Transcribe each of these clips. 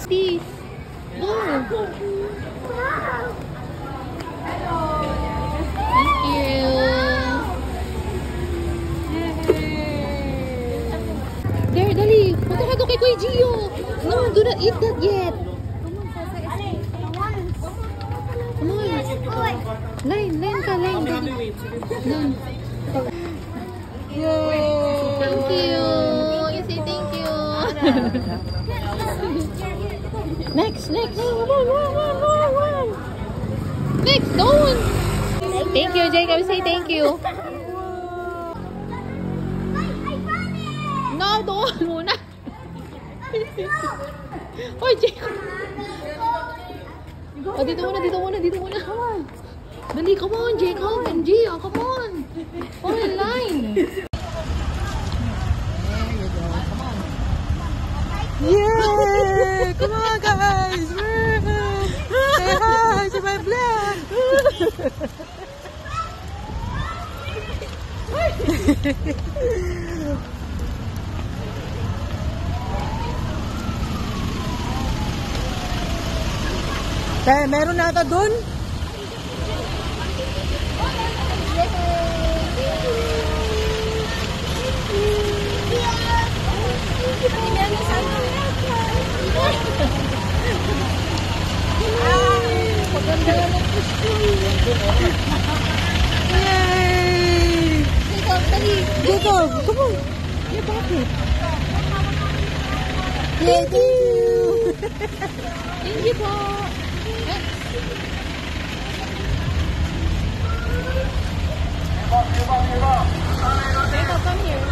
Steve. Go. Thank you. There, dali. Punta ka doon kay Kuya Gio. No, do not eat that yet. Come on. Line ka, line. Line. Yay! Thank you. You say thank you. Next. One. Next, don't. Thank you, Jacob. Say thank you. No, doon muna. Oh, Jacob. Oh, dito muna. Dali, come on, Jacob and Gia, come on. Fall in line. Yay! Come on, guys! Say hi to my vlog! Kaya meron na ata dun? Yay! Jacob, come on! Your pocket! Thank you! Thank you po. Jacob, come here.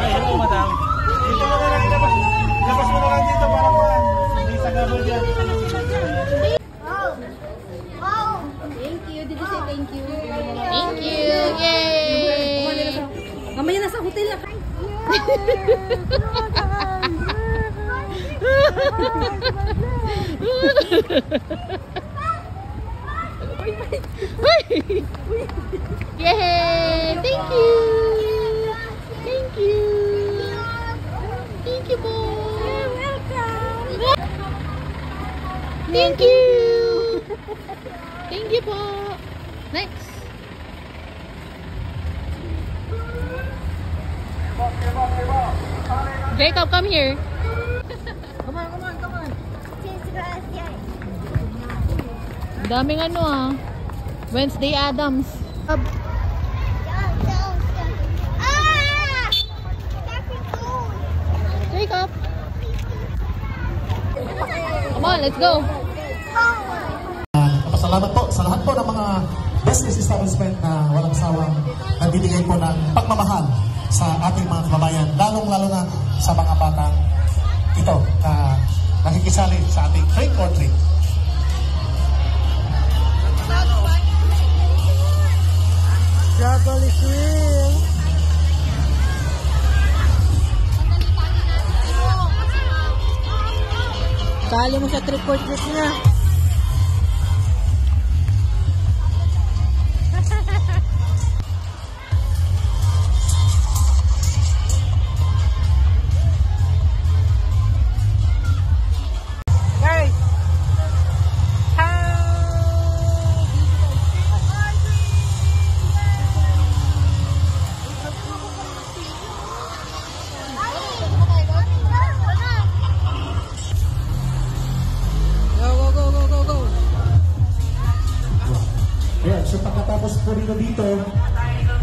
Hello, madam. Dito ka na lang ilabas. Labas mo na lang dito para po. Hindi sa gabal dyan. Thank you. Did you say thank you? Thank you. Yay! Mamaya nasa hotel na. Yay! Thank you. Thank you. Thank you po. You're welcome. Thank you. Thank you po. Next. Jacob, come here. Come on. Daming ano ah. Wednesday Adams. Jacob. Come on, let's go. Salamat po sa lahat po ng mga business establishment na walang sawang nagbibigay po ng pagmamahal sa ating mga kababayan, lalong-lalo na sa mga batang ito na nakikisali sa ating trick or treat. Juggle is real. Kali mo sa trick or treat niya. So pagkatapos po dito,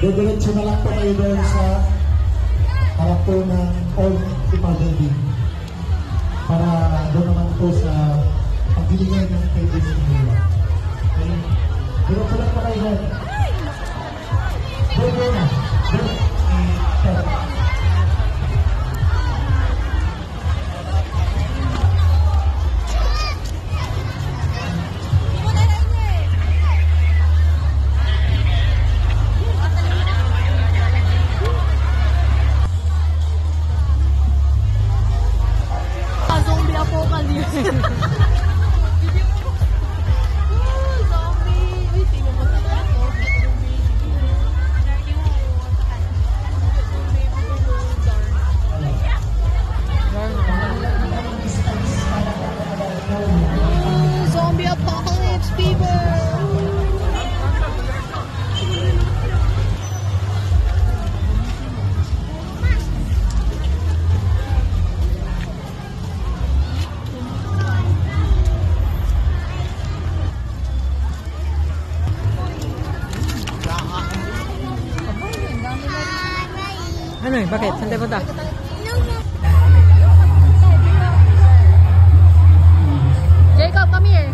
didiretso na lang po kayo doon sa harap po ng Old Ipa Building para doon naman po sa pagbibigay ng pages nila. Okay? Diretso lang po kayo doon. Doon na. Ano eh? Bakit? Saan tayo punta? Jacob, come here.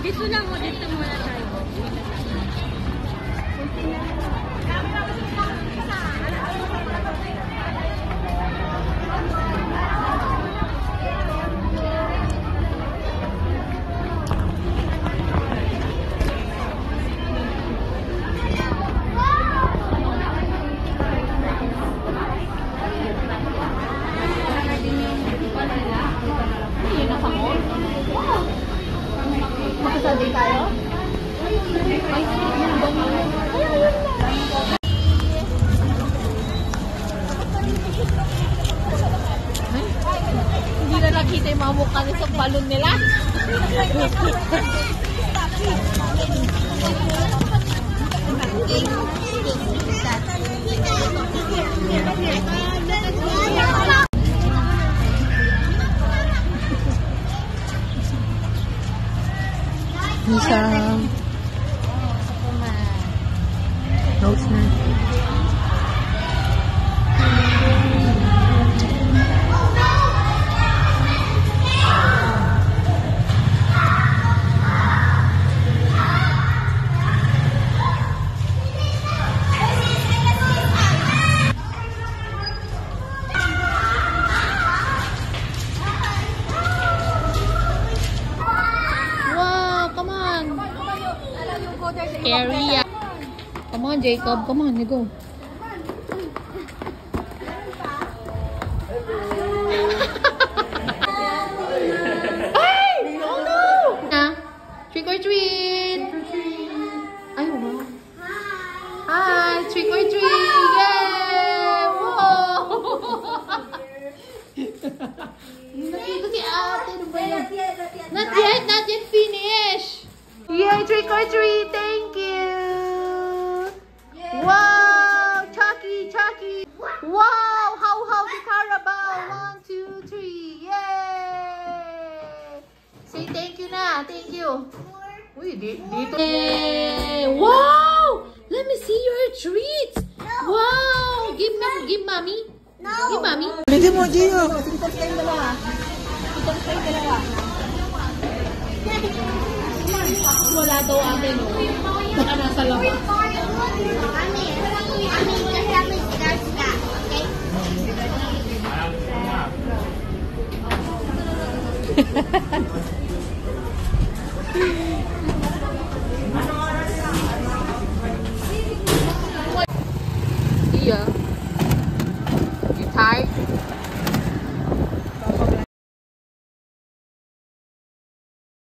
Dito lang mo, dito muna tayo. Makasali tayo? Hindi na nakita yung mga mukha sa balon nila. Isang rose na. Scary. Come on, Jacob. Come on, you go. Hey! Oh no! Trick or treat. Ay, wow. Hi, trick or treat. Yay! Whoa! Nakita si ate. Not yet finished. Yay, trick or treat! Thank you! Wow! Chucky! Wow! How the Carabao! 1, 2, 3! Yay! Say thank you na! Thank you! Uy, dito! Yay! Wow! Let me see your treats! Wow! Give mommy! Give mommy! Bigyan mo, Gio! Wala daw atin, no? Baka nasa labas. Okay?